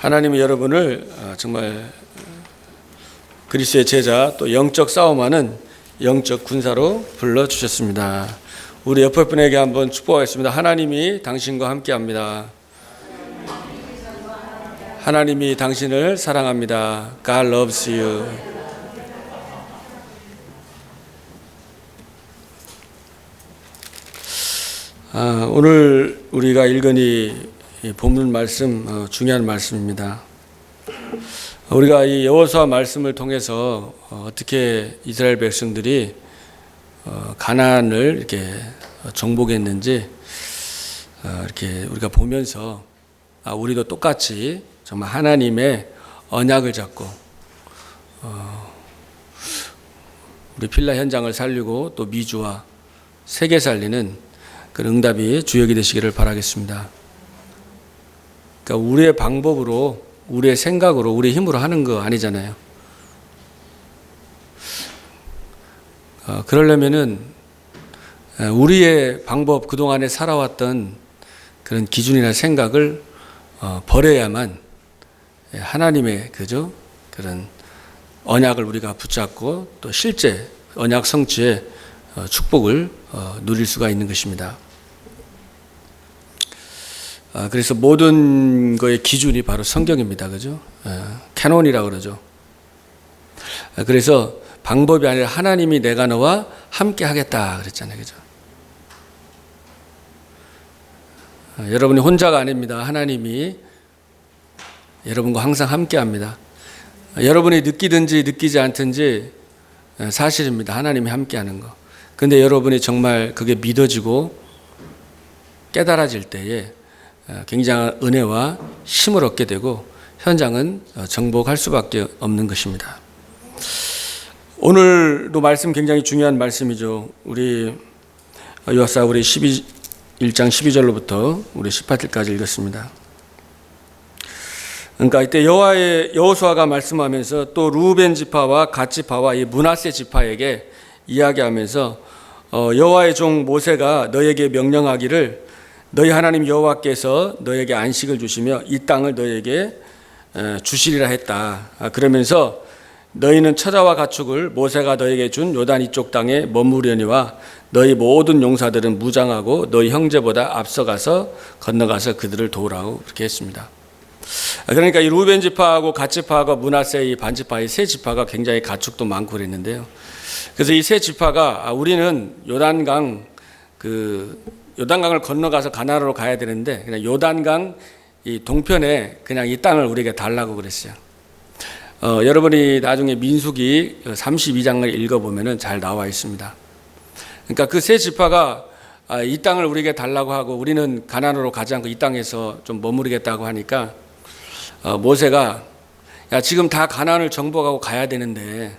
하나님이 여러분을 정말 그리스도의 제자 또 영적 싸움하는 영적 군사로 불러주셨습니다. 우리 옆에 분에게 한번 축복하겠습니다. 하나님이 당신과 함께합니다. 하나님이 당신을 사랑합니다. God loves you. 오늘 우리가 읽은 이 본문 말씀 중요한 말씀입니다. 우리가 이 여호수아 말씀을 통해서 어떻게 이스라엘 백성들이 가나안을 이렇게 정복했는지 이렇게 우리가 보면서 우리도 똑같이 정말 하나님의 언약을 잡고 우리 필라 현장을 살리고 또 미주와 세계 살리는 그 응답이 주역이 되시기를 바라겠습니다. 그러니까 우리의 방법으로, 우리의 생각으로, 우리의 힘으로 하는 거 아니잖아요. 그러려면은 우리의 방법, 그동안에 살아왔던 그런 기준이나 생각을 버려야만 하나님의 그런 언약을 우리가 붙잡고 또 실제 언약 성취의 축복을 누릴 수가 있는 것입니다. 그래서 모든 거의 기준이 바로 성경입니다. 그죠? 캐논이라고 그러죠. 그래서 방법이 아니라 하나님이 내가 너와 함께 하겠다 그랬잖아요. 그죠? 여러분이 혼자가 아닙니다. 하나님이 여러분과 항상 함께 합니다. 여러분이 느끼든지 느끼지 않든지 사실입니다. 하나님이 함께 하는 거. 근데 여러분이 정말 그게 믿어지고 깨달아질 때에 굉장한 은혜와 힘을 얻게 되고 현장은 정복할 수밖에 없는 것입니다. 오늘도 말씀 굉장히 중요한 말씀이죠. 우리 요사 우리 1장 12절로부터 우리 18절까지 읽었습니다. 그러니까 이때 여호수아가 말씀하면서 또 루벤 지파와 갓 지파와 이 므낫세 지파에게 이야기하면서 여호와의 종 모세가 너에게 명령하기를 너희 하나님 여호와께서 너에게 안식을 주시며 이 땅을 너에게 주시리라 했다. 그러면서 너희는 처자와 가축을 모세가 너에게 준 요단 이쪽 땅에 머무르려니와 너희 모든 용사들은 무장하고 너희 형제보다 앞서가서 건너가서 그들을 도우라고 그렇게 했습니다. 그러니까 이 루벤 지파하고 갓 지파하고 므낫세 이 반 지파 이 세 지파가 굉장히 가축도 많고 그랬는데요. 그래서 이 세 지파가 우리는 요단강을 건너가서 가나안으로 가야 되는데 그냥 요단강 이 동편에 그냥 이 땅을 우리에게 달라고 그랬어요. 여러분이 나중에 민수기 32장을 읽어보면은 잘 나와 있습니다. 그러니까 그 세 지파가 이 땅을 우리에게 달라고 하고 우리는 가나안으로 가지 않고 이 땅에서 좀 머무르겠다고 하니까 모세가 야 지금 다 가나안을 정복하고 가야 되는데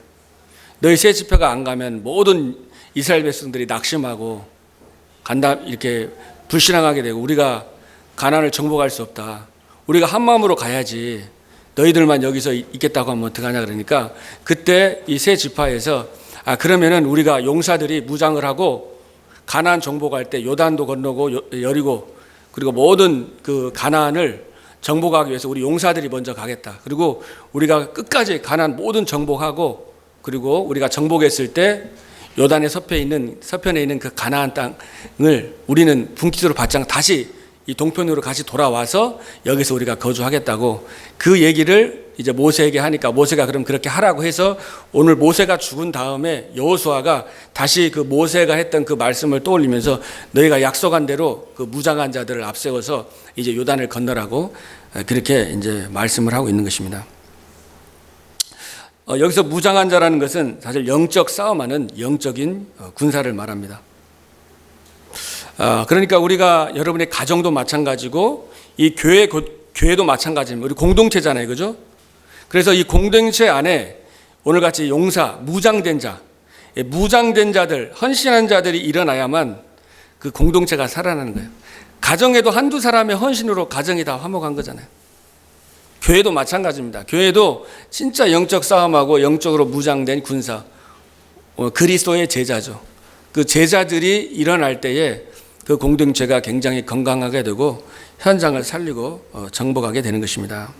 너희 세 지파가 안 가면 모든 이스라엘 백성들이 낙심하고 간다 이렇게 불신앙하게 되고 우리가 가나안을 정복할 수 없다. 우리가 한 마음으로 가야지. 너희들만 여기서 있겠다고 하면 어떡하냐 그러니까 그때 이 세 지파에서 그러면은 우리가 용사들이 무장을 하고 가나안 정복할 때 요단도 건너고 여리고 그리고 모든 그 가나안을 정복하기 위해서 우리 용사들이 먼저 가겠다. 그리고 우리가 끝까지 가나안 모든 정복하고 그리고 우리가 정복했을 때 요단의 서편에 있는 그 가나안 땅을 우리는 분기수로 받지 않고 다시 이 동편으로 다시 돌아와서 여기서 우리가 거주하겠다고 그 얘기를 이제 모세에게 하니까 모세가 그럼 그렇게 하라고 해서 오늘 모세가 죽은 다음에 여호수아가 다시 그 모세가 했던 그 말씀을 떠올리면서 너희가 약속한 대로 그 무장한 자들을 앞세워서 이제 요단을 건너라고 그렇게 이제 말씀을 하고 있는 것입니다. 여기서 무장한 자라는 것은 사실 영적 싸움하는 영적인 군사를 말합니다. 그러니까 우리가 여러분의 가정도 마찬가지고 이 교회도 마찬가지입니다. 우리 공동체잖아요. 그죠? 그래서 이 공동체 안에 오늘같이 용사, 무장된 자들, 헌신한 자들이 일어나야만 그 공동체가 살아나는 거예요. 가정에도 한두 사람의 헌신으로 가정이 다 화목한 거잖아요. 교회도 마찬가지입니다. 교회도 진짜 영적 싸움하고 영적으로 무장된 군사, 그리스도의 제자죠. 그 제자들이 일어날 때에 그 공동체가 굉장히 건강하게 되고 현장을 살리고 정복하게 되는 것입니다.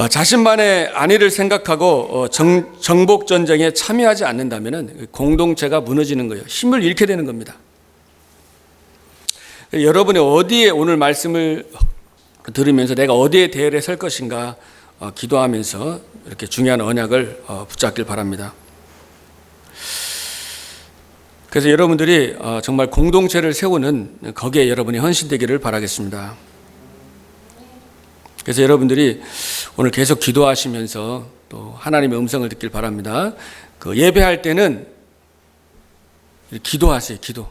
자신만의 안위를 생각하고 정복 전쟁에 참여하지 않는다면 공동체가 무너지는 거예요. 힘을 잃게 되는 겁니다. 여러분이 어디에 오늘 말씀을 들으면서 내가 어디에 대열에 설 것인가 기도하면서 이렇게 중요한 언약을 붙잡길 바랍니다. 그래서 여러분들이 정말 공동체를 세우는 거기에 여러분이 헌신되기를 바라겠습니다. 그래서 여러분들이 오늘 계속 기도하시면서 또 하나님의 음성을 듣길 바랍니다. 그 예배할 때는 기도하세요. 기도.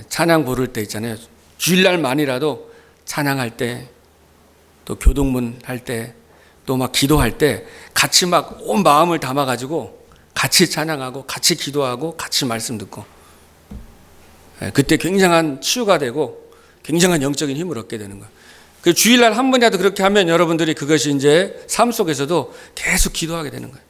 찬양 부를 때 있잖아요. 주일날만이라도 찬양할 때, 또 교동문 할 때, 또 막 기도할 때 같이 막 온 마음을 담아가지고 같이 찬양하고 같이 기도하고 같이 말씀 듣고, 그때 굉장한 치유가 되고 굉장한 영적인 힘을 얻게 되는 거예요. 그 주일날 한 번이라도 그렇게 하면 여러분들이 그것이 이제 삶 속에서도 계속 기도하게 되는 거예요.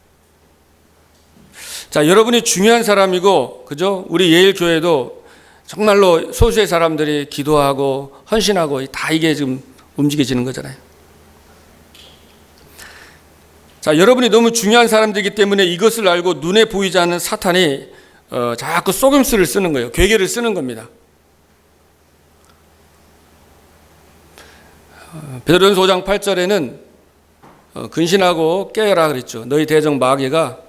자, 여러분이 중요한 사람이고, 그죠? 우리 예일교회도 정말로 소수의 사람들이 기도하고 헌신하고 다 이게 지금 움직여지는 거잖아요. 자, 여러분이 너무 중요한 사람들이기 때문에 이것을 알고 눈에 보이지 않는 사탄이 자꾸 속임수를 쓰는 거예요. 괴계를 쓰는 겁니다. 베드로전서 5장 8절에는 근신하고 깨어라 그랬죠. 너희 대적 마귀가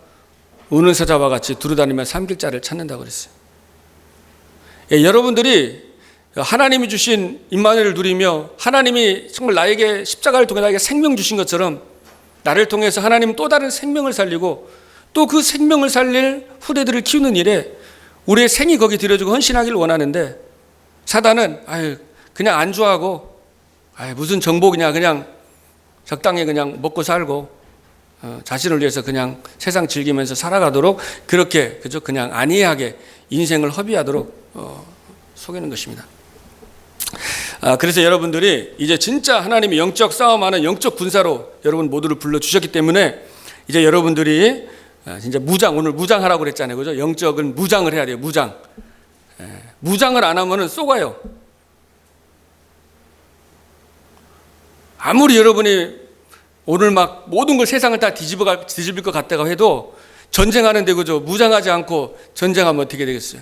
우는 사자와 같이 두루다니며 삼킬 자를 찾는다고 그랬어요. 여러분들이 하나님이 주신 임마누엘을 누리며 하나님이 정말 나에게 십자가를 통해 나에게 생명 주신 것처럼 나를 통해서 하나님은 또 다른 생명을 살리고 또 그 생명을 살릴 후대들을 키우는 일에 우리의 생이 거기 들여주고 헌신하기를 원하는데, 사단은 그냥 안주하고 무슨 정복이냐, 그냥 적당히 그냥 먹고 살고 자신을 위해서 그냥 세상 즐기면서 살아가도록 그렇게 그냥 안이하게 인생을 허비하도록 속이는 것입니다. 그래서 여러분들이 이제 진짜 하나님이 영적 싸움하는 영적 군사로 여러분 모두를 불러주셨기 때문에 이제 여러분들이 진짜 오늘 무장하라고 그랬잖아요. 그죠? 영적은 무장을 해야 돼요. 무장을 안 하면은 쏘가요. 아무리 여러분이 오늘 막 모든 걸 세상을 다 뒤집을 것 같다고 해도 전쟁하는데, 그죠? 무장하지 않고 전쟁하면 어떻게 되겠어요?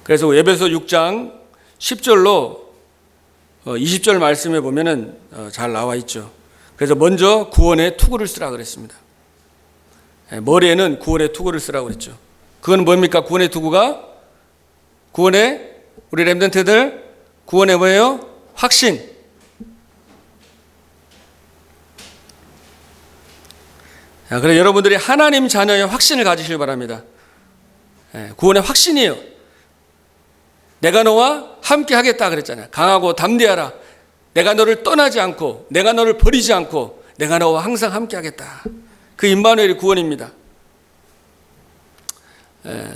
그래서 에베소 6장 10절로 20절 말씀에 보면은 잘 나와 있죠. 그래서 먼저 구원의 투구를 쓰라 그랬습니다. 머리에는 구원의 투구를 쓰라고 그랬죠. 그건 뭡니까? 구원의 투구가 구원의, 우리 렘넌트들 구원의 뭐예요? 확신. 그래서 여러분들이 하나님 자녀의 확신을 가지시길 바랍니다. 구원의 확신이에요. 내가 너와 함께 하겠다 그랬잖아요. 강하고 담대하라. 내가 너를 떠나지 않고, 내가 너를 버리지 않고, 내가 너와 항상 함께 하겠다. 그 임마누엘이 구원입니다.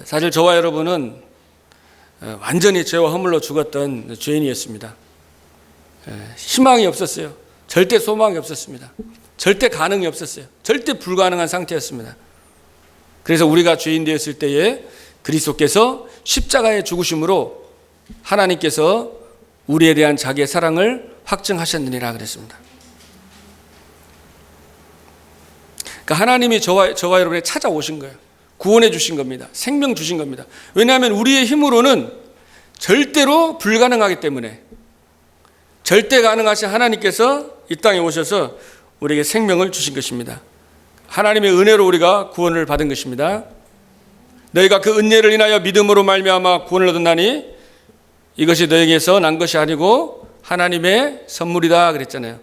사실 저와 여러분은 완전히 죄와 허물로 죽었던 죄인이었습니다. 희망이 없었어요. 절대 소망이 없었습니다. 절대 가능이 없었어요. 절대 불가능한 상태였습니다. 그래서 우리가 죄인 되었을 때에 그리스도께서 십자가의 죽으심으로 하나님께서 우리에 대한 자기의 사랑을 확증하셨느니라 그랬습니다. 그러니까 하나님이 저와 여러분에 찾아오신 거예요. 구원해 주신 겁니다. 생명 주신 겁니다. 왜냐하면 우리의 힘으로는 절대로 불가능하기 때문에, 절대 가능하신 하나님께서 이 땅에 오셔서 우리에게 생명을 주신 것입니다. 하나님의 은혜로 우리가 구원을 받은 것입니다. 너희가 그 은혜를 인하여 믿음으로 말미암아 구원을 얻었나니 이것이 너에게서 난 것이 아니고 하나님의 선물이다 그랬잖아요.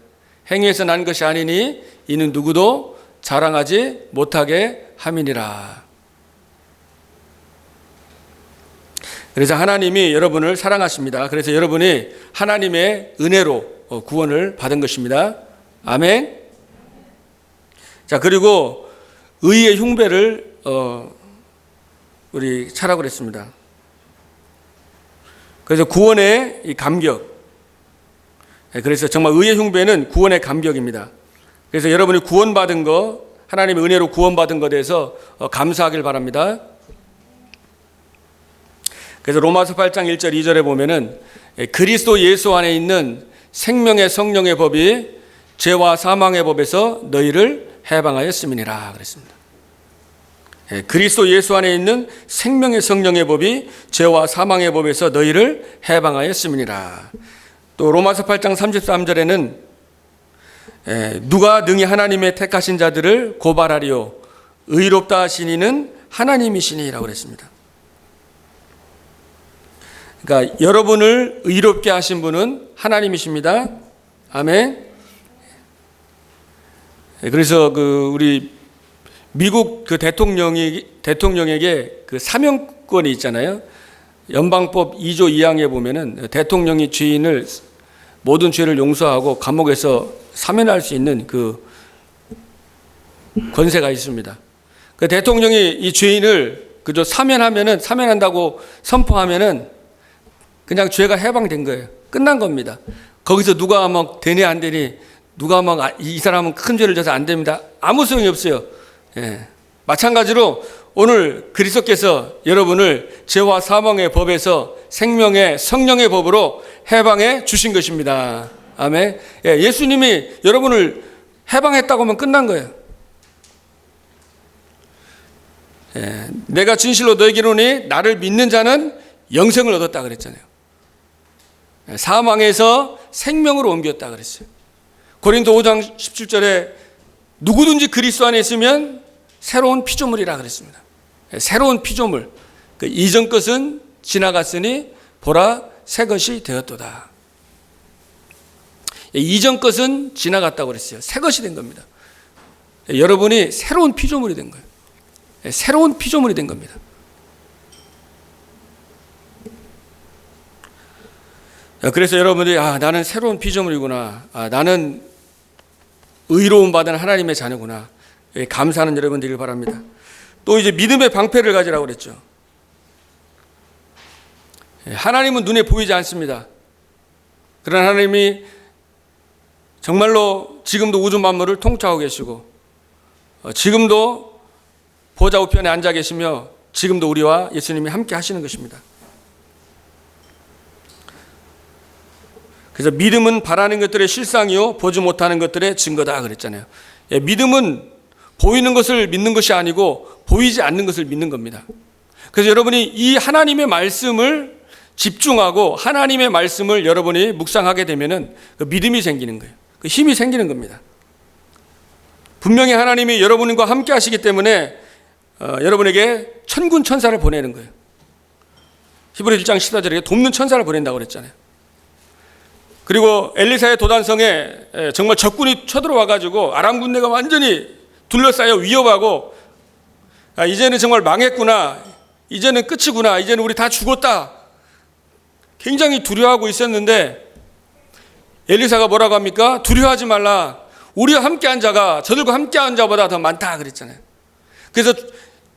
행위에서 난 것이 아니니 이는 누구도 자랑하지 못하게 함이니라. 그래서 하나님이 여러분을 사랑하십니다. 그래서 여러분이 하나님의 은혜로 구원을 받은 것입니다. 아멘. 자, 그리고 의의 흉배를 우리 차라고 그랬습니다. 그래서 구원의 이 감격. 그래서 정말 의의 흉배는 구원의 감격입니다. 그래서 여러분이 구원받은 거, 하나님의 은혜로 구원받은 것에 대해서 감사하길 바랍니다. 그래서 로마서 8장 1절 2절에 보면은 그리스도 예수 안에 있는 생명의 성령의 법이 죄와 사망의 법에서 너희를 해방하였음이니라 그랬습니다. 그리스도 예수 안에 있는 생명의 성령의 법이 죄와 사망의 법에서 너희를 해방하였음이니라. 또 로마서 8장 33절에는 누가 능히 하나님의 택하신 자들을 고발하리요 의롭다 하신 이는 하나님이시니라고 그랬습니다. 그러니까 여러분을 의롭게 하신 분은 하나님이십니다. 아멘. 그래서 우리 미국 대통령에게 사명권이 있잖아요. 연방법 2조 2항에 보면은 대통령이 모든 죄를 용서하고 감옥에서 사면할 수 있는 그 권세가 있습니다. 그 대통령이 이 죄인을 그저 사면한다고 선포하면은 그냥 죄가 해방된 거예요. 끝난 겁니다. 거기서 누가 막 되니 안 되니, 누가 막 이 사람은 큰 죄를 져서 안 됩니다. 아무 소용이 없어요. 마찬가지로 오늘 그리스도께서 여러분을 죄와 사망의 법에서 생명의 성령의 법으로 해방해 주신 것입니다. 아멘. 예수님이 여러분을 해방했다고 하면 끝난 거예요. 내가 진실로 너에게 이르노니 나를 믿는 자는 영생을 얻었다 그랬잖아요. 사망에서 생명으로 옮겼다 그랬어요. 고린도 5장 17절에 누구든지 그리스도 안에 있으면 새로운 피조물이라 그랬습니다. 새로운 피조물. 이전 것은 지나갔으니 보라 새 것이 되었도다. 이전 것은 지나갔다고 그랬어요. 새 것이 된 겁니다. 여러분이 새로운 피조물이 된 거예요. 새로운 피조물이 된 겁니다. 그래서 여러분들이 나는 새로운 피조물이구나. 나는 의로움 받은 하나님의 자녀구나. 감사하는 여러분 되길 바랍니다. 또 이제 믿음의 방패를 가지라고 그랬죠. 하나님은 눈에 보이지 않습니다. 그러나 하나님이 정말로 지금도 우주 만물을 통치하고 계시고 지금도 보좌 우편에 앉아 계시며 지금도 우리와 예수님이 함께 하시는 것입니다. 그래서 믿음은 바라는 것들의 실상이요 보지 못하는 것들의 증거다 그랬잖아요. 믿음은 보이는 것을 믿는 것이 아니고 보이지 않는 것을 믿는 겁니다. 그래서 여러분이 이 하나님의 말씀을 집중하고 하나님의 말씀을 여러분이 묵상하게 되면은 그 믿음이 생기는 거예요. 그 힘이 생기는 겁니다. 분명히 하나님이 여러분과 함께 하시기 때문에 여러분에게 천군 천사를 보내는 거예요. 히브리 1장 14절에 돕는 천사를 보낸다고 그랬잖아요. 그리고 엘리사의 도단성에 정말 적군이 쳐들어와 가지고 아람 군대가 완전히 둘러싸여 위협하고 이제는 정말 망했구나. 이제는 끝이구나. 이제는 우리 다 죽었다. 굉장히 두려워하고 있었는데 엘리사가 뭐라고 합니까? 두려워하지 말라. 우리와 함께한 자가 저들과 함께한 자보다 더 많다 그랬잖아요. 그래서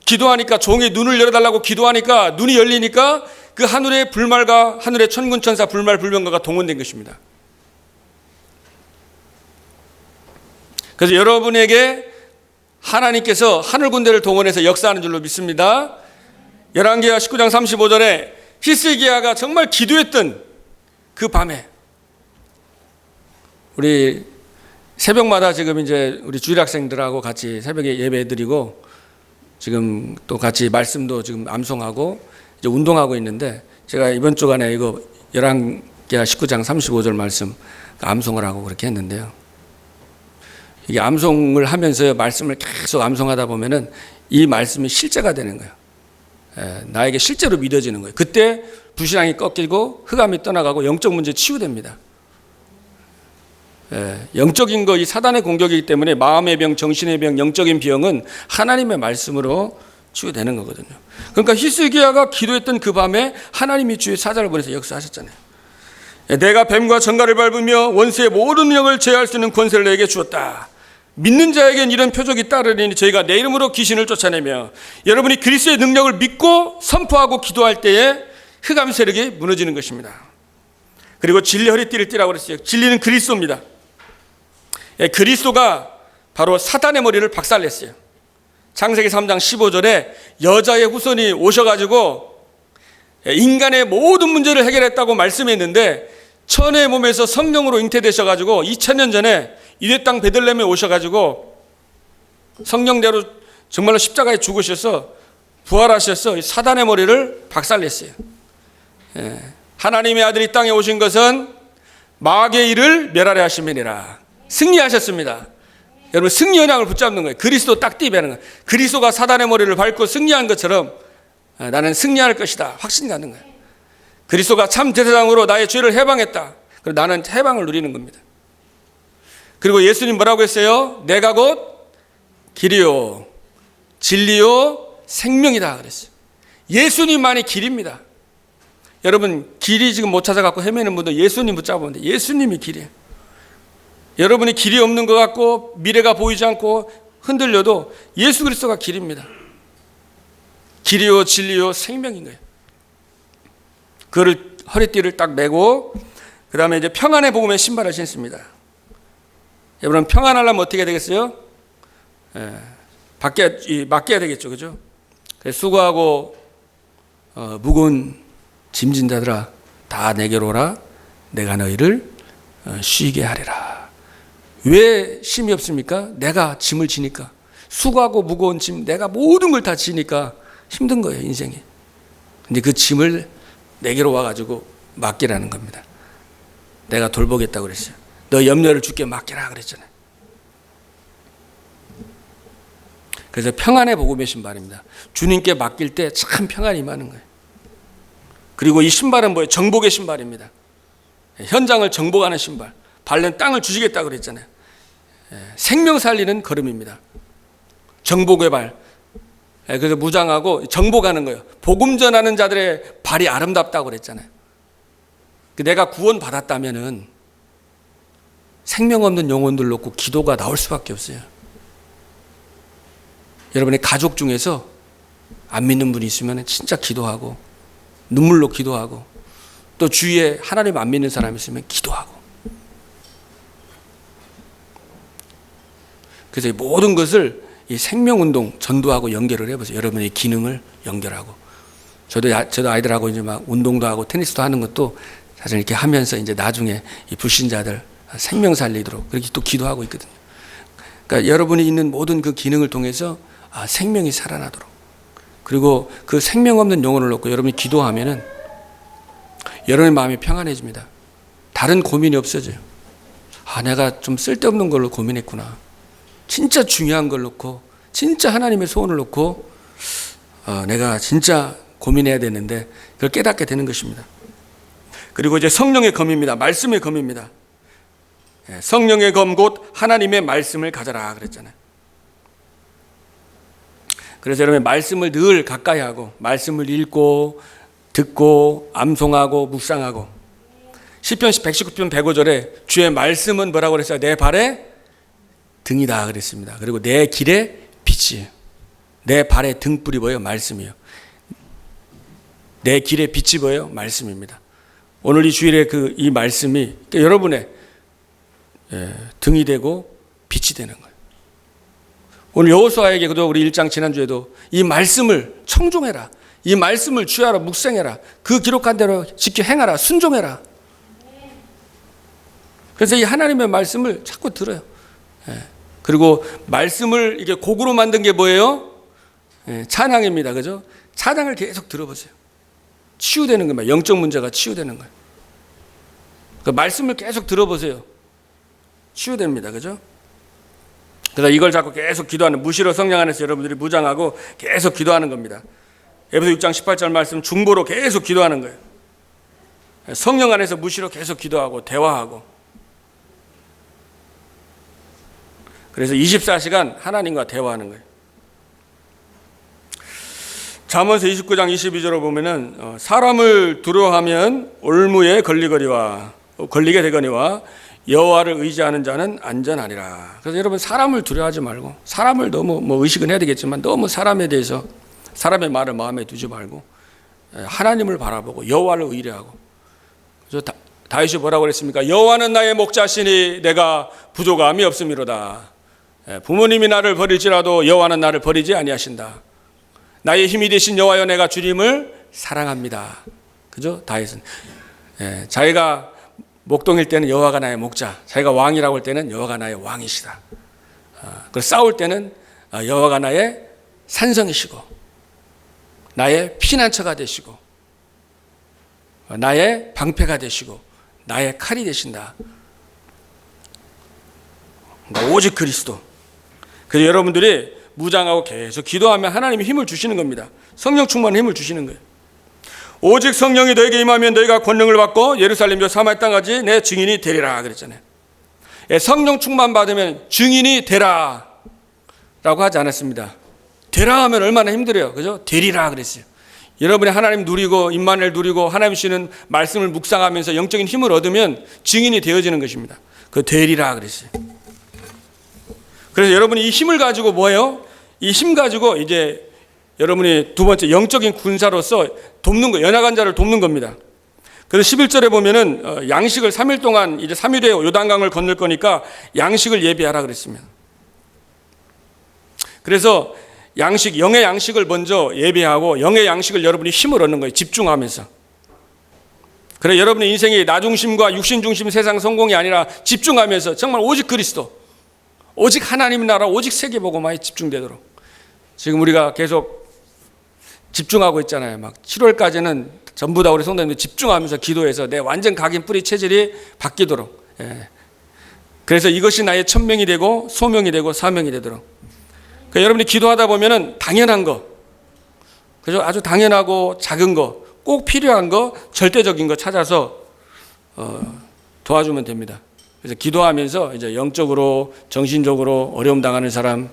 기도하니까 종이 눈을 열어달라고 기도하니까 눈이 열리니까 그 하늘의 불말과 하늘의 천군천사 불말 불병거가 동원된 것입니다. 그래서 여러분에게 하나님께서 하늘 군대를 동원해서 역사하는 줄로 믿습니다. 열왕기하 19장 35절에 히스기야가 정말 기도했던 그 밤에 우리 새벽마다 지금 이제 우리 주일학생들하고 같이 새벽에 예배드리고 지금 또 같이 말씀도 지금 암송하고 이제 운동하고 있는데 제가 이번 주간에 이거 열왕기하 19장 35절 말씀 암송을 하고 그렇게 했는데요. 이게 암송을 하면서 말씀을 계속 암송하다 보면은 이 말씀이 실제가 되는 거예요. 나에게 실제로 믿어지는 거예요. 그때 불신앙이 꺾이고 흑암이 떠나가고 영적 문제 치유됩니다. 영적인 거 이 사단의 공격이기 때문에 마음의 병, 정신의 병, 영적인 병은 하나님의 말씀으로 치유되는 거거든요. 그러니까 히스기야가 기도했던 그 밤에 하나님이 주의 사자를 보내서 역사하셨잖아요. 내가 뱀과 정갈을 밟으며 원수의 모든 능력을 제어할 수 있는 권세를 내게 주었다. 믿는 자에겐 이런 표적이 따르니 저희가 내 이름으로 귀신을 쫓아내며 여러분이 그리스도의 능력을 믿고 선포하고 기도할 때에 흑암 세력이 무너지는 것입니다. 그리고 진리 허리띠를 띠라고 그랬어요. 진리는 그리스도입니다. 그리스도가 바로 사단의 머리를 박살냈어요. 창세기 3장 15절에 여자의 후손이 오셔가지고 인간의 모든 문제를 해결했다고 말씀했는데 천의 몸에서 성령으로 잉태되셔가지고 2000년 전에 유대 땅 베들레헴에 오셔가지고 성령대로 정말로 십자가에 죽으셔서 부활하셔서 사단의 머리를 박살냈어요. 하나님의 아들이 땅에 오신 것은 마귀의 일을 멸하려 하심이니라. 승리하셨습니다. 여러분, 승리 언약을 붙잡는 거예요. 그리스도 딱 띠배는 거예요. 그리스도가 사단의 머리를 밟고 승리한 것처럼 나는 승리할 것이다. 확신 갖는 거예요. 그리스도가 참 제사장으로 나의 죄를 해방했다. 그리고 나는 해방을 누리는 겁니다. 그리고 예수님 뭐라고 했어요? 내가 곧 길이요 진리요 생명이다 그랬어요. 예수님만이 길입니다. 여러분, 길이 지금 못 찾아갖고 헤매는 분들 예수님 붙잡으면 돼요. 예수님이 길이에요. 여러분이 길이 없는 것 같고 미래가 보이지 않고 흔들려도 예수 그리스도가 길입니다. 길이요 진리요 생명인 거예요. 그를 허리띠를 딱 메고 그 다음에 이제 평안의 복음의 신발을 신습니다. 여러분, 평안하려면 어떻게 되겠어요? 맡겨야 되겠죠, 그죠? 그래서 수고하고 무거운 짐진 자들아 다 내게로 오라. 내가 너희를 쉬게 하리라. 왜 쉼이 없습니까? 내가 짐을 지니까. 수고하고 무거운 짐, 내가 모든 걸 다 지니까 힘든 거예요, 인생이. 근데 그 짐을 내게로 와가지고 맡기라는 겁니다. 내가 돌보겠다고 그랬어요. 너 염려를 주께 맡기라 그랬잖아요. 그래서 평안의 복음의 신발입니다. 주님께 맡길 때 참 평안이 임하는 거예요. 그리고 이 신발은 뭐예요? 정복의 신발입니다. 현장을 정복하는 신발. 밟는 땅을 주시겠다고 그랬잖아요. 생명 살리는 걸음입니다. 정복의 발. 그래서 무장하고 정복하는 거예요. 복음 전하는 자들의 발이 아름답다고 그랬잖아요. 내가 구원 받았다면은 생명 없는 영혼들 놓고 기도가 나올 수밖에 없어요. 여러분의 가족 중에서 안 믿는 분이 있으면 진짜 기도하고 눈물로 기도하고 또 주위에 하나님 안 믿는 사람이 있으면 기도하고. 그래서 이 모든 것을 이 생명운동 전도하고 연결을 해보세요. 여러분의 기능을 연결하고. 저도 아이들하고 이제 막 운동도 하고 테니스도 하는 것도 사실 이렇게 하면서 이제 나중에 이 불신자들 생명 살리도록 그렇게 또 기도하고 있거든요. 그러니까 여러분이 있는 모든 그 기능을 통해서 생명이 살아나도록. 그리고 그 생명 없는 영혼을 놓고 여러분이 기도하면은 여러분의 마음이 평안해집니다. 다른 고민이 없어져요. 내가 좀 쓸데없는 걸로 고민했구나. 진짜 중요한 걸 놓고, 진짜 하나님의 소원을 놓고, 내가 진짜 고민해야 되는데, 그걸 깨닫게 되는 것입니다. 그리고 이제 성령의 검입니다. 말씀의 검입니다. 성령의 검 곧 하나님의 말씀을 가져라 그랬잖아요. 그래서 여러분 말씀을 늘 가까이 하고, 말씀을 읽고, 듣고, 암송하고, 묵상하고. 시편 119편 105절에 주의 말씀은 뭐라고 그랬어요? 내 발에 등이다 그랬습니다. 그리고 내 길의 빛이에요. 내 발의 등불이 뭐예요? 말씀이에요. 내 길의 빛이 뭐예요? 말씀입니다. 오늘 이 주일에 이 말씀이 여러분의 등이 되고 빛이 되는 거예요. 오늘 여호수아에게도 우리 1장 지난주에도 이 말씀을 청종해라. 이 말씀을 주야로 묵상해라. 그 기록한 대로 지켜 행하라. 순종해라. 그래서 이 하나님의 말씀을 자꾸 들어요. 그리고 말씀을 이게 곡으로 만든 게 뭐예요? 찬양입니다. 그죠? 찬양을 계속 들어보세요. 치유되는 겁니다. 영적 문제가 치유되는 거예요. 그 말씀을 계속 들어보세요. 치유됩니다. 그죠? 그래서 이걸 자꾸 계속 기도하는, 무시로 성령 안에서 여러분들이 무장하고 계속 기도하는 겁니다. 에베소 6장 18절 말씀 중보로 계속 기도하는 거예요. 성령 안에서 무시로 계속 기도하고 대화하고. 그래서 24시간 하나님과 대화하는 거예요. 잠언서 29장 22절을 보면은 사람을 두려워하면 올무에 걸리게 되거니와 여호와를 의지하는 자는 안전하리라. 그래서 여러분 사람을 두려워하지 말고, 사람을 너무 의식은 해야 되겠지만 너무 사람에 대해서 사람의 말을 마음에 두지 말고 하나님을 바라보고 여호와를 의뢰하고. 그래서 다윗이 뭐라고 그랬습니까? 여호와는 나의 목자시니 내가 부족함이 없음이로다. 부모님이 나를 버릴지라도 여호와는 나를 버리지 아니하신다. 나의 힘이 되신 여호와여 내가 주님을 사랑합니다. 그죠? 다윗은. 예, 자기가 목동일 때는 여호와가 나의 목자, 자기가 왕이라고 할 때는 여호와가 나의 왕이시다. 그리고 싸울 때는 여호와가 나의 산성이시고 나의 피난처가 되시고 나의 방패가 되시고 나의 칼이 되신다. 그러니까 오직 그리스도. 그래서 여러분들이 무장하고 계속 기도하면 하나님이 힘을 주시는 겁니다. 성령 충만한 힘을 주시는 거예요. 오직 성령이 너에게 임하면 너희가 권능을 받고 예루살렘과 사마리아 땅까지 내 증인이 되리라 그랬잖아요. 성령 충만 받으면 증인이 되라 라고 하지 않았습니다. 되라 하면 얼마나 힘들어요. 그죠? 되리라 그랬어요. 여러분이 하나님 누리고 임마누엘 누리고 하나님 주시는 말씀을 묵상하면서 영적인 힘을 얻으면 증인이 되어지는 것입니다. 그 되리라 그랬어요. 그래서 여러분이 이 힘을 가지고 뭐예요? 이 힘 가지고 이제 여러분이 두 번째 영적인 군사로서 돕는 거, 연약한 자를 돕는 겁니다. 그래서 11절에 보면은 양식을 3일 동안 이제 3일 후에 요단강을 건널 거니까 양식을 예비하라 그랬습니다. 그래서 양식, 영의 양식을 먼저 예비하고 영의 양식을 여러분이 힘을 얻는 거예요. 집중하면서. 그래 여러분의 인생이 나 중심과 육신 중심 세상 성공이 아니라 집중하면서 정말 오직 그리스도, 오직 하나님 나라, 오직 세계복음화에 집중되도록. 지금 우리가 계속 집중하고 있잖아요. 막 7월까지는 전부 다 우리 성도님들 집중하면서 기도해서 내 완전 각인 뿌리 체질이 바뀌도록. 예. 그래서 이것이 나의 천명이 되고 소명이 되고 사명이 되도록. 그러니까 여러분이 기도하다 보면은 당연한 거, 그죠? 아주 당연하고 작은 거, 꼭 필요한 거, 절대적인 거 찾아서 도와주면 됩니다. 그래서 기도하면서 이제 영적으로, 정신적으로 어려움 당하는 사람,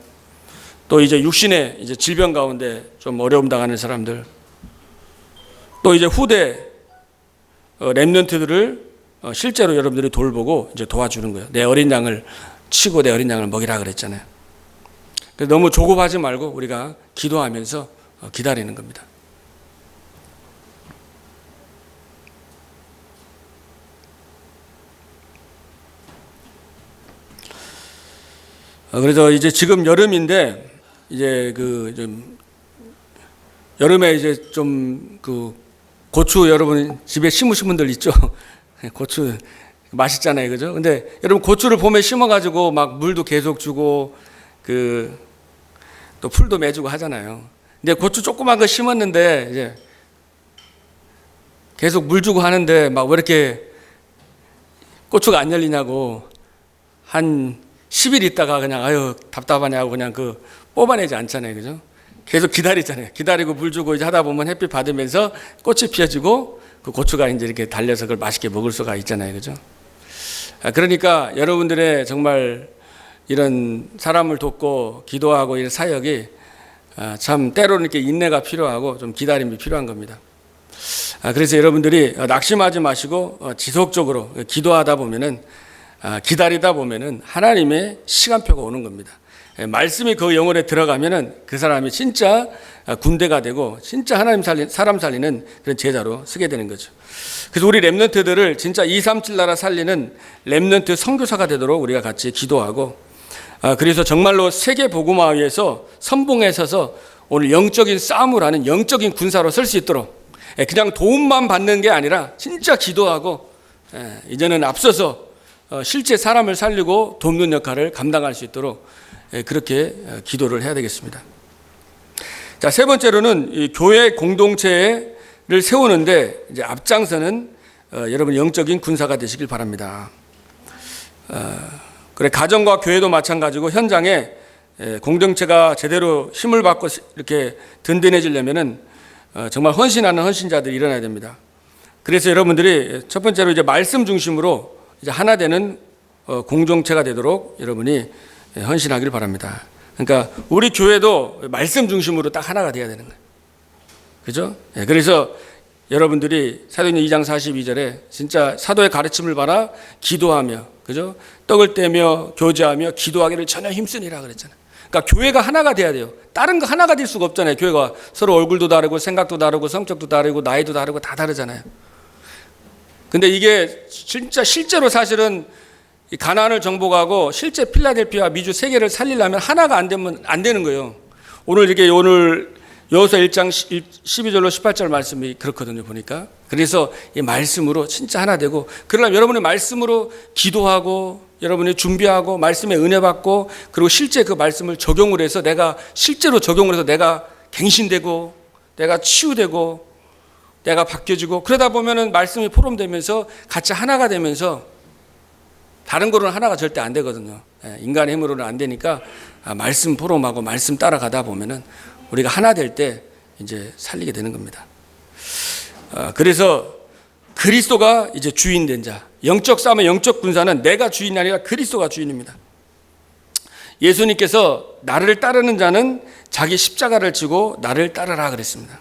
또 이제 육신의 이제 질병 가운데 좀 어려움 당하는 사람들, 또 이제 후대 렘넌트들을 실제로 여러분들이 돌보고 이제 도와주는 거예요. 내 어린 양을 치고 내 어린 양을 먹이라 그랬잖아요. 그래서 너무 조급하지 말고 우리가 기도하면서 기다리는 겁니다. 그래서 이제 지금 여름인데 이제 좀 여름에 이제 좀 고추 여러분 집에 심으신 분들 있죠? 고추 맛있잖아요, 그죠? 근데 여러분 고추를 봄에 심어가지고 막 물도 계속 주고 또 풀도 매주고 하잖아요. 근데 고추 조그만 거 심었는데 이제 계속 물 주고 하는데 막 왜 이렇게 고추가 안 열리냐고 한 10일 있다가 그냥 아유 답답하냐고 그냥 뽑아내지 않잖아요, 그죠? 계속 기다리잖아요. 기다리고 물 주고 이제 하다 보면 햇빛 받으면서 꽃이 피어지고 그 고추가 이제 이렇게 달려서 그걸 맛있게 먹을 수가 있잖아요, 그죠? 그러니까 여러분들의 정말 이런 사람을 돕고 기도하고 이런 사역이 참 때로는 이렇게 인내가 필요하고 좀 기다림이 필요한 겁니다. 그래서 여러분들이 낙심하지 마시고 지속적으로 기도하다 보면은 기다리다 보면은 하나님의 시간표가 오는 겁니다. 말씀이 그 영혼에 들어가면은 그 사람이 진짜 군대가 되고 진짜 하나님 사람 살리는 그런 제자로 쓰게 되는 거죠. 그래서 우리 렘넌트들을 진짜 237 나라 살리는 렘넌트 선교사가 되도록 우리가 같이 기도하고, 그래서 정말로 세계 복음화 위해서 선봉에 서서 오늘 영적인 싸움을 하는 영적인 군사로 설 수 있도록, 그냥 도움만 받는 게 아니라 진짜 기도하고 이제는 앞서서 실제 사람을 살리고 돕는 역할을 감당할 수 있도록 그렇게 기도를 해야 되겠습니다. 자, 세 번째로는 이 교회 공동체를 세우는데 이제 앞장서는 여러분 영적인 군사가 되시길 바랍니다. 그래 가정과 교회도 마찬가지고 현장에 공동체가 제대로 힘을 받고 이렇게 든든해지려면은 정말 헌신하는 헌신자들이 일어나야 됩니다. 그래서 여러분들이 첫 번째로 이제 말씀 중심으로 이제 하나 되는 공동체가 되도록 여러분이 헌신하기를 바랍니다. 그러니까 우리 교회도 말씀 중심으로 딱 하나가 돼야 되는 거예요. 그죠? 그래서 여러분들이 사도행전 2장 42절에 진짜 사도의 가르침을 받아 기도하며, 그죠? 떡을 떼며 교제하며 기도하기를 전혀 힘쓰니라 그랬잖아요. 그러니까 교회가 하나가 돼야 돼요. 다른 거 하나가 될 수가 없잖아요. 교회가 서로 얼굴도 다르고 생각도 다르고 성격도 다르고 나이도 다르고 다 다르잖아요. 근데 이게 진짜 실제로 사실은 가나안을 정복하고 실제 필라델피아 미주 세계를 살리려면 하나가 안 되면 안 되는 거예요. 오늘 여호수아 1장 12절로 18절 말씀이 그렇거든요, 보니까. 그래서 이 말씀으로 진짜 하나 되고, 그러려면 여러분이 말씀으로 기도하고, 여러분이 준비하고, 말씀에 은혜 받고, 그리고 실제 그 말씀을 적용을 해서 실제로 적용을 해서 내가 갱신되고, 내가 치유되고, 내가 바뀌어지고, 그러다 보면은 말씀이 포럼되면서 같이 하나가 되면서 다른 거로는 하나가 절대 안 되거든요. 인간의 힘으로는 안 되니까 말씀 포럼하고 말씀 따라가다 보면은 우리가 하나 될 때 이제 살리게 되는 겁니다. 그래서 그리스도가 이제 주인 된 자, 영적 싸움의 영적 군사는 내가 주인이 아니라 그리스도가 주인입니다. 예수님께서 나를 따르는 자는 자기 십자가를 지고 나를 따르라 그랬습니다.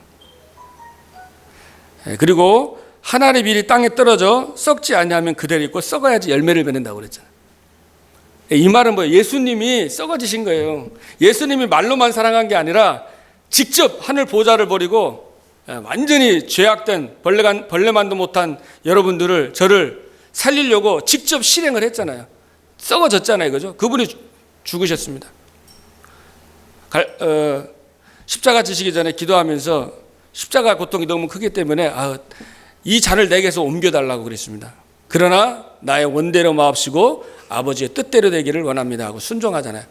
그리고 하나의 빌이 땅에 떨어져 썩지 아니하면 그대로 있고 썩어야지 열매를 맺는다고 그랬잖아요. 이 말은 뭐예요? 예수님이 썩어지신 거예요. 예수님이 말로만 사랑한 게 아니라 직접 하늘 보좌를 버리고 완전히 죄악된 벌레만도 못한 여러분들을, 저를 살리려고 직접 실행을 했잖아요. 썩어졌잖아요, 그죠? 그분이 죽으셨습니다. 십자가 지시기 전에 기도하면서 십자가 고통이 너무 크기 때문에 이 잔을 내게서 옮겨달라고 그랬습니다. 그러나 나의 원대로 마옵시고 아버지의 뜻대로 되기를 원합니다 하고 순종하잖아요.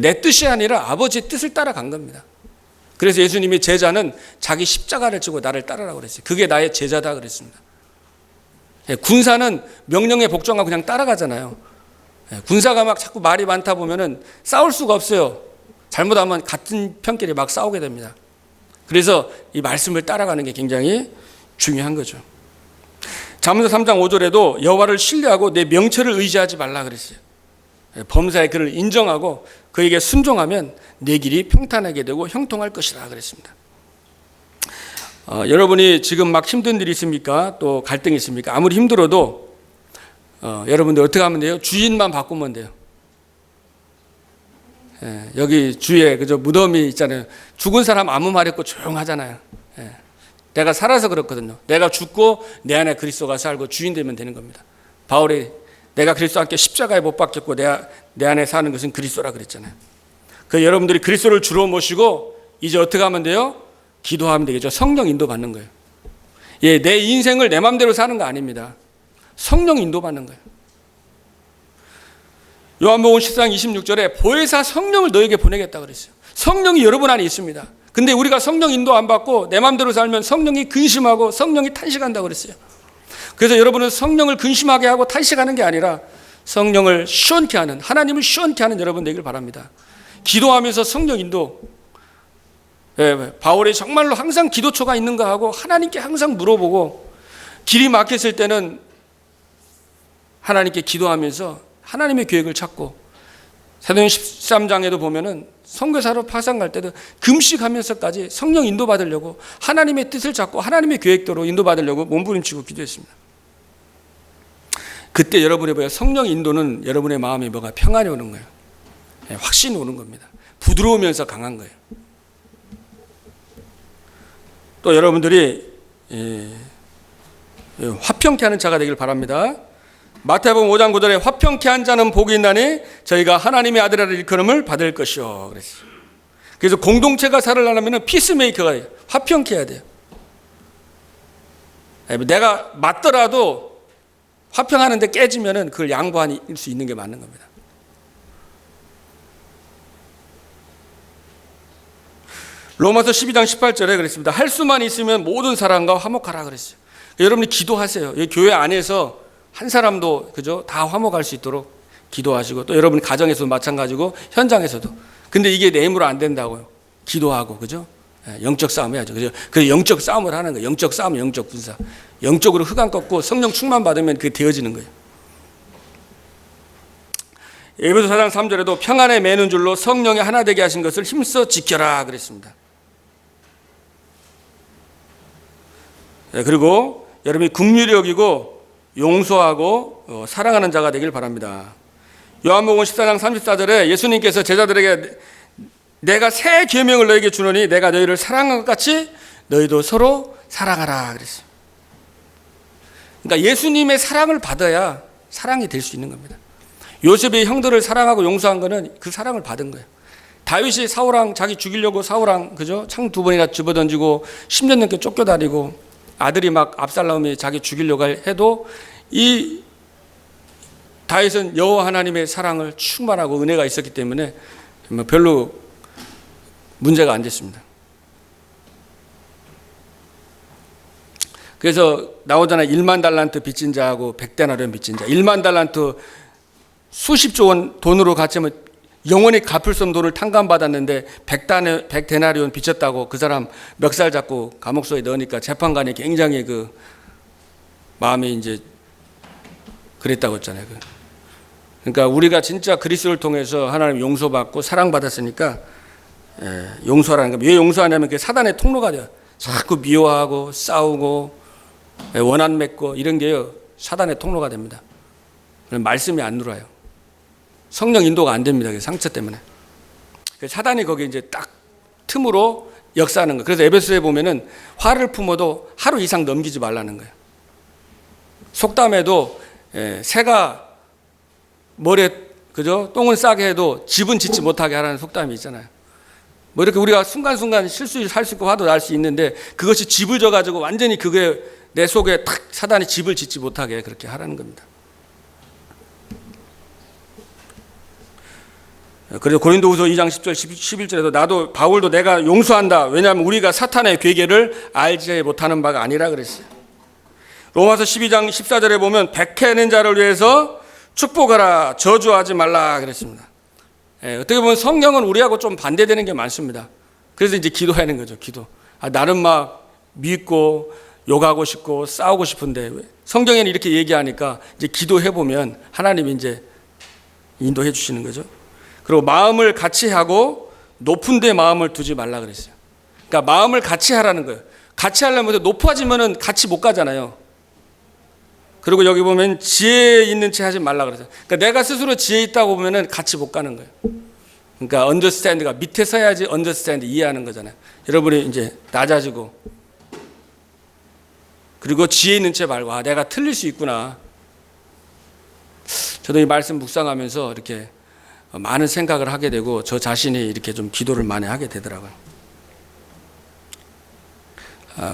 내 뜻이 아니라 아버지의 뜻을 따라간 겁니다. 그래서 예수님이 제자는 자기 십자가를 지고 나를 따르라고 그랬어요. 그게 나의 제자다 그랬습니다. 군사는 명령에 복종하고 그냥 따라가잖아요. 군사가 막 자꾸 말이 많다 보면은 싸울 수가 없어요. 잘못하면 같은 편끼리 막 싸우게 됩니다. 그래서 이 말씀을 따라가는 게 굉장히 중요한 거죠. 잠언서 3장 5절에도 여호와를 신뢰하고 내 명철을 의지하지 말라 그랬어요. 범사의 그를 인정하고 그에게 순종하면 내 길이 평탄하게 되고 형통할 것이라 그랬습니다. 여러분이 지금 막 힘든 일이 있습니까? 또 갈등이 있습니까? 아무리 힘들어도 여러분들 어떻게 하면 돼요? 주인만 바꾸면 돼요. 여기 주위에 그저 무덤이 있잖아요. 죽은 사람 아무 말 없고 조용하잖아요. 내가 살아서 그렇거든요. 내가 죽고 내 안에 그리스도가 살고 주인 되면 되는 겁니다. 바울이 내가 그리스도와 함께 십자가에 못 박혔고 내 안에 사는 것은 그리스도라 그랬잖아요. 그 여러분들이 그리스도를 주로 모시고 이제 어떻게 하면 돼요? 기도하면 되겠죠. 성령 인도 받는 거예요. 내 인생을 내 마음대로 사는 거 아닙니다. 성령 인도 받는 거예요. 요한복음 10장 26절에 보혜사 성령을 너에게 보내겠다 그랬어요. 성령이 여러분 안에 있습니다. 근데 우리가 성령 인도 안 받고 내 마음대로 살면 성령이 근심하고 성령이 탄식한다고 그랬어요. 그래서 여러분은 성령을 근심하게 하고 탄식하는 게 아니라 성령을 시원케 하는, 하나님을 시원케 하는 여러분 되길 바랍니다. 기도하면서 성령 인도, 바울이 정말로 항상 기도초가 있는가 하고 하나님께 항상 물어보고, 길이 막혔을 때는 하나님께 기도하면서 하나님의 계획을 찾고, 사도행 13장에도 보면은 선교사로 파상 갈 때도 금식하면서까지 성령 인도받으려고 하나님의 뜻을 찾고 하나님의 계획대로 인도받으려고 몸부림치고 기도했습니다. 그때 여러분이 보여 성령 인도는 여러분의 마음에 뭐가 평안이 오는 거예요. 확신이 오는 겁니다. 부드러우면서 강한 거예요. 또 여러분들이 화평케 하는 자가 되길 바랍니다. 마태복음 5장 9절에 화평케 한 자는 복이 있나니 저희가 하나님의 아들이라 일컬음을 받을 것이요 그랬어요. 그래서 공동체가 살아나려면 피스메이커가 돼요. 화평케 해야 돼요. 내가 맞더라도 화평하는데 깨지면은 그걸 양보할 수 있는 게 맞는 겁니다. 로마서 12장 18절에 그랬습니다. 할 수만 있으면 모든 사람과 화목하라 그랬어요. 여러분이 기도하세요. 교회 안에서 한 사람도 그죠? 다 화목할 수 있도록 기도하시고, 또 여러분 가정에서도 마찬가지고 현장에서도. 근데 이게 내 힘으로 안 된다고요. 기도하고 그죠? 영적 싸움 해야죠. 그죠? 그 영적 싸움을 하는 거예요. 영적 싸움, 영적 군사. 영적으로 흑암 꺾고 성령 충만 받으면 그게 되어지는 거예요. 에베소 4장 3절에도 평안에 매는 줄로 성령이 하나 되게 하신 것을 힘써 지켜라 그랬습니다. 그리고 여러분이 긍휼히 여기고 용서하고 사랑하는 자가 되길 바랍니다. 요한복음 14장 34절에 예수님께서 제자들에게 내가 새 계명을 너에게 주노니 내가 너희를 사랑한 것 같이 너희도 서로 사랑하라 그랬어요. 그러니까 예수님의 사랑을 받아야 사랑이 될 수 있는 겁니다. 요셉의 형들을 사랑하고 용서한 거는 그 사랑을 받은 거예요. 다윗이 사울왕 자기 죽이려고 사울왕 그죠? 창 2번이나 집어던지고 10년 넘게 쫓겨다니고 아들이 막 압살롬이 자기 죽이려고 해도 이 다윗은 여호와 하나님의 사랑을 충만하고 은혜가 있었기 때문에 별로 문제가 안 됐습니다. 그래서 나오잖아요. 1만 달란트 빚진 자하고 100데나리온 빚진 자. 1만 달란트 수십조 원 돈으로 갖추면 영원히 갚을 수 없는 돈을 탕감받았는데 100데나리온 빚졌다고 그 사람 멱살 잡고 감옥소에 넣으니까 재판관이 굉장히 그 마음이 이제 그랬다고 했잖아요. 그러니까 우리가 진짜 그리스도를 통해서 하나님 용서받고 사랑받았으니까 용서하라는 거예요. 왜 용서하냐면 그게 사단의 통로가 돼요. 자꾸 미워하고 싸우고 원한 맺고 이런 게요 사단의 통로가 됩니다. 말씀이 안 누라요. 성령 인도가 안 됩니다. 상처 때문에. 사단이 거기 이제 딱 틈으로 역사하는 거예요. 그래서 에베소에 보면은 화를 품어도 하루 이상 넘기지 말라는 거예요. 속담에도 새가 머리에 그죠? 똥을 싸게 해도 집은 짓지 못하게 하라는 속담이 있잖아요. 뭐 이렇게 우리가 순간순간 실수할 수 있고 화도 날 수 있는데 그것이 집을 져가지고 완전히 그게 내 속에 탁 사단이 집을 짓지 못하게 그렇게 하라는 겁니다. 그래서 고린도후서 2장 10절 11절에도 나도 바울도 내가 용서한다. 왜냐하면 우리가 사탄의 괴계를 알지 못하는 바가 아니라 그랬어요. 로마서 12장 14절에 보면 백해낸 자를 위해서 축복하라 저주하지 말라 그랬습니다. 어떻게 보면 성경은 우리하고 좀 반대되는 게 많습니다. 그래서 이제 기도하는 거죠. 기도. 나는 막 믿고 욕하고 싶고 싸우고 싶은데 성경에는 이렇게 얘기하니까 이제 기도해 보면 하나님이 이제 인도해 주시는 거죠. 그리고 마음을 같이 하고 높은 데 마음을 두지 말라 그랬어요. 그러니까 마음을 같이 하라는 거예요. 같이 하려면 높아지면은 같이 못 가잖아요. 그리고 여기 보면 지혜 있는 채 하지 말라 그랬어요. 그러니까 내가 스스로 지혜 있다고 보면은 같이 못 가는 거예요. 그러니까 understand가 밑에 서야지 understand 이해하는 거잖아요. 여러분이 이제 낮아지고 그리고 지혜 있는 채 말고 내가 틀릴 수 있구나. 저도 이 말씀 묵상하면서 이렇게 많은 생각을 하게 되고 저 자신이 이렇게 좀 기도를 많이 하게 되더라고요.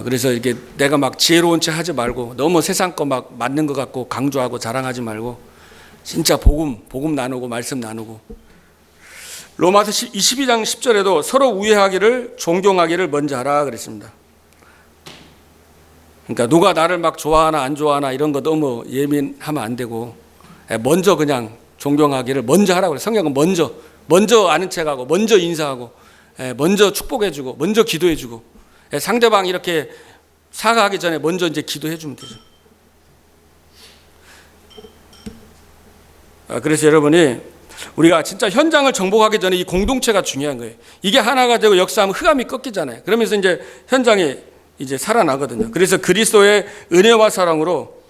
그래서 이렇게 내가 막 지혜로운 체 하지 말고 너무 세상 거 막 맞는 것 같고 강조하고 자랑하지 말고 진짜 복음 나누고 말씀 나누고 로마서 22장 10절에도 서로 우애하기를 존경하기를 먼저 하라 그랬습니다. 그러니까 누가 나를 막 좋아하나 안 좋아하나 이런 거 너무 예민하면 안 되고 먼저 그냥 존경하기를 먼저 하라고 그래요. 성경은 먼저 아는 척하고 먼저 인사하고 먼저 축복해주고 먼저 기도해주고 상대방 이렇게 사과하기 전에 먼저 이제 기도해주면 되죠. 그래서 여러분이 우리가 진짜 현장을 정복하기 전에 이 공동체가 중요한 거예요. 이게 하나가 되고 역사하면 흑암이 꺾이잖아요. 그러면서 이제 현장이 이제 살아나거든요. 그래서 그리스도의 은혜와 사랑으로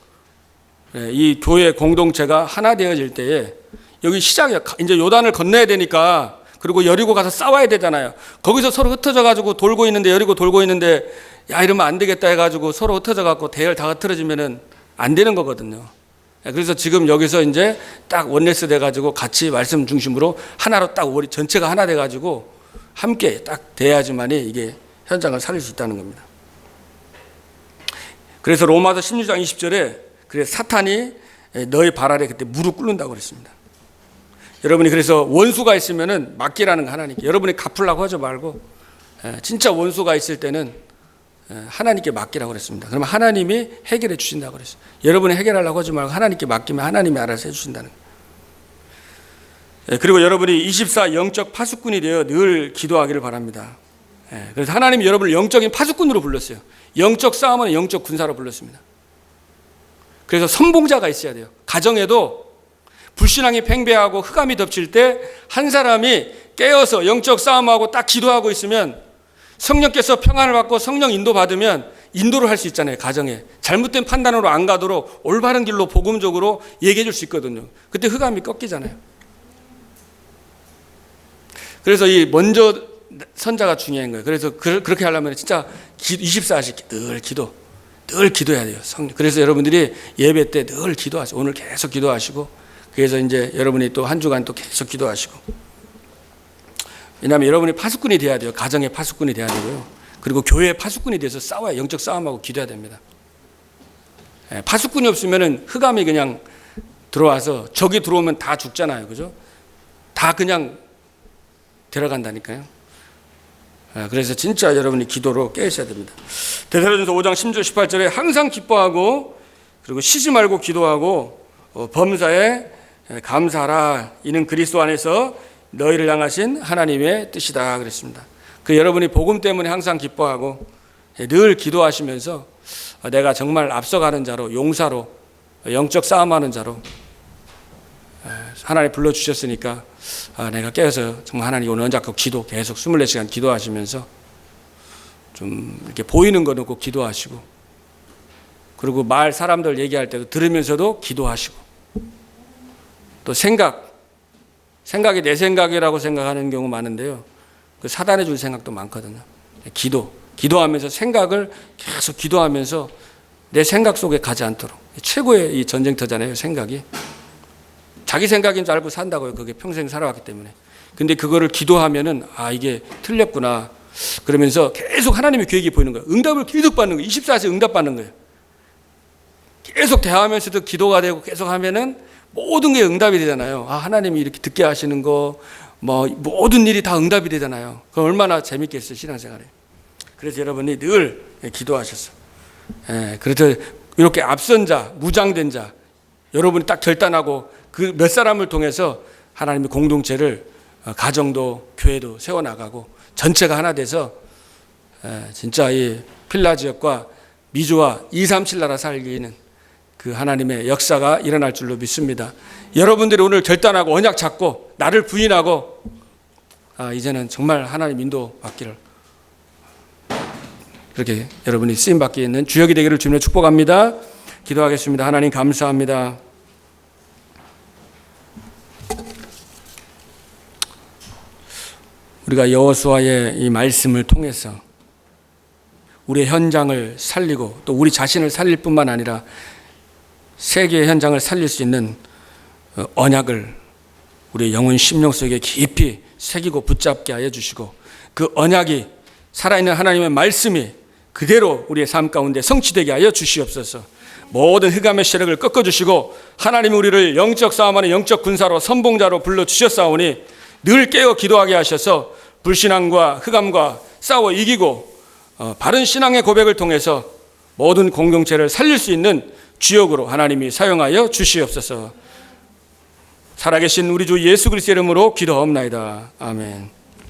이 교회 공동체가 하나 되어질 때에 여기 시작이야. 이제 요단을 건너야 되니까 그리고 여리고 가서 싸워야 되잖아요. 거기서 서로 흩어져 가지고 돌고 있는데 여리고 돌고 있는데 야 이러면 안 되겠다 해가지고 서로 흩어져 갖고 대열 다 흐트러지면은 안 되는 거거든요. 그래서 지금 여기서 이제 딱 원네스 돼가지고 같이 말씀 중심으로 하나로 딱 우리 전체가 하나 돼가지고 함께 딱 돼야지만이 이게 현장을 살릴 수 있다는 겁니다. 그래서 로마서 16장 20절에 그래서 사탄이 너의 발 아래 그때 무릎 꿇는다고 그랬습니다. 여러분이 그래서 원수가 있으면은 맡기라는 거 하나님께. 여러분이 갚으려고 하지 말고 진짜 원수가 있을 때는 하나님께 맡기라고 그랬습니다. 그러면 하나님이 해결해 주신다고 그랬어요. 여러분이 해결하려고 하지 말고 하나님께 맡기면 하나님이 알아서 해주신다는 거예요. 그리고 여러분이 24 영적 파수꾼이 되어 늘 기도하기를 바랍니다. 그래서 하나님이 여러분을 영적인 파수꾼으로 불렀어요. 영적 싸움은 영적 군사로 불렀습니다. 그래서 선봉자가 있어야 돼요. 가정에도 불신앙이 팽배하고 흑암이 덮칠 때 한 사람이 깨어서 영적 싸움하고 딱 기도하고 있으면 성령께서 평안을 받고 성령 인도 받으면 인도를 할 수 있잖아요. 가정에 잘못된 판단으로 안 가도록 올바른 길로 복음적으로 얘기해 줄 수 있거든요. 그때 흑암이 꺾이잖아요. 그래서 이 먼저 선자가 중요한 거예요. 그래서 그렇게 하려면 진짜 24시간 늘 기도해야 돼요. 그래서 여러분들이 예배 때 늘 기도하시고 오늘 계속 기도하시고 그래서 이제 여러분이 또 한 주간 또 계속 기도하시고 왜냐하면 여러분이 파수꾼이 돼야 돼요. 가정의 파수꾼이 돼야 되고요. 그리고 교회의 파수꾼이 돼서 싸워야, 영적 싸움하고 기도해야 됩니다. 파수꾼이 없으면 흑암이 그냥 들어와서 적이 들어오면 다 죽잖아요. 그죠? 다 그냥 데려간다니까요. 그래서 진짜 여러분이 기도로 깨우셔야 됩니다. 데살로니가서 5장 10절 18절에 항상 기뻐하고 그리고 쉬지 말고 기도하고 범사에 감사하라. 이는 그리스도 안에서 너희를 향하신 하나님의 뜻이다 그랬습니다. 그 여러분이 복음 때문에 항상 기뻐하고 늘 기도하시면서 내가 정말 앞서가는 자로, 용사로, 영적 싸움하는 자로 하나님 불러주셨으니까 내가 깨어서 정말 하나님 오늘 언제고 기도 계속 24시간 기도하시면서 좀 이렇게 보이는 거는 꼭 기도하시고, 그리고 사람들 얘기할 때도 들으면서도 기도하시고, 또 생각이 내 생각이라고 생각하는 경우 많은데요. 그 사단에 줄 생각도 많거든요. 기도하면서 생각을 계속 기도하면서 내 생각 속에 가지 않도록. 최고의 이 전쟁터잖아요, 생각이. 자기 생각인 줄 알고 산다고요. 그게 평생 살아왔기 때문에. 근데 그거를 기도하면은 이게 틀렸구나. 그러면서 계속 하나님의 계획이 보이는 거예요. 응답을 계속 받는 거예요. 24시간 응답 받는 거예요. 계속 대화하면서도 기도가 되고 계속 하면은 모든 게 응답이 되잖아요. 하나님이 이렇게 듣게 하시는 거, 모든 일이 다 응답이 되잖아요. 그럼 얼마나 재밌겠어요, 신앙생활에. 그래서 여러분이 늘 기도하셨어. 그래서 이렇게 앞선 자, 무장된 자, 여러분이 딱 결단하고 그 몇 사람을 통해서 하나님의 공동체를, 가정도 교회도 세워나가고 전체가 하나 돼서 진짜 이 필라 지역과 미주와 237 나라 살리는 그 하나님의 역사가 일어날 줄로 믿습니다. 여러분들이 오늘 결단하고 언약 잡고 나를 부인하고 이제는 정말 하나님 인도 받기를, 그렇게 여러분이 쓰임 받게 있는 주역이 되기를 주님의 축복합니다. 기도하겠습니다. 하나님 감사합니다. 우리가 여호수아의 이 말씀을 통해서 우리의 현장을 살리고 또 우리 자신을 살릴 뿐만 아니라 세계의 현장을 살릴 수 있는 언약을 우리 영혼 심령 속에 깊이 새기고 붙잡게 하여 주시고, 그 언약이 살아있는 하나님의 말씀이 그대로 우리의 삶 가운데 성취되게 하여 주시옵소서. 모든 흑암의 세력을 꺾어주시고 하나님이 우리를 영적 싸움하는 영적 군사로 선봉자로 불러주셨사오니 늘 깨어 기도하게 하셔서 불신앙과 흑암과 싸워 이기고 바른 신앙의 고백을 통해서 모든 공동체를 살릴 수 있는 주역으로 하나님이 사용하여 주시옵소서. 살아계신 우리 주 예수 그리스도의 이름으로 기도하옵나이다. 아멘.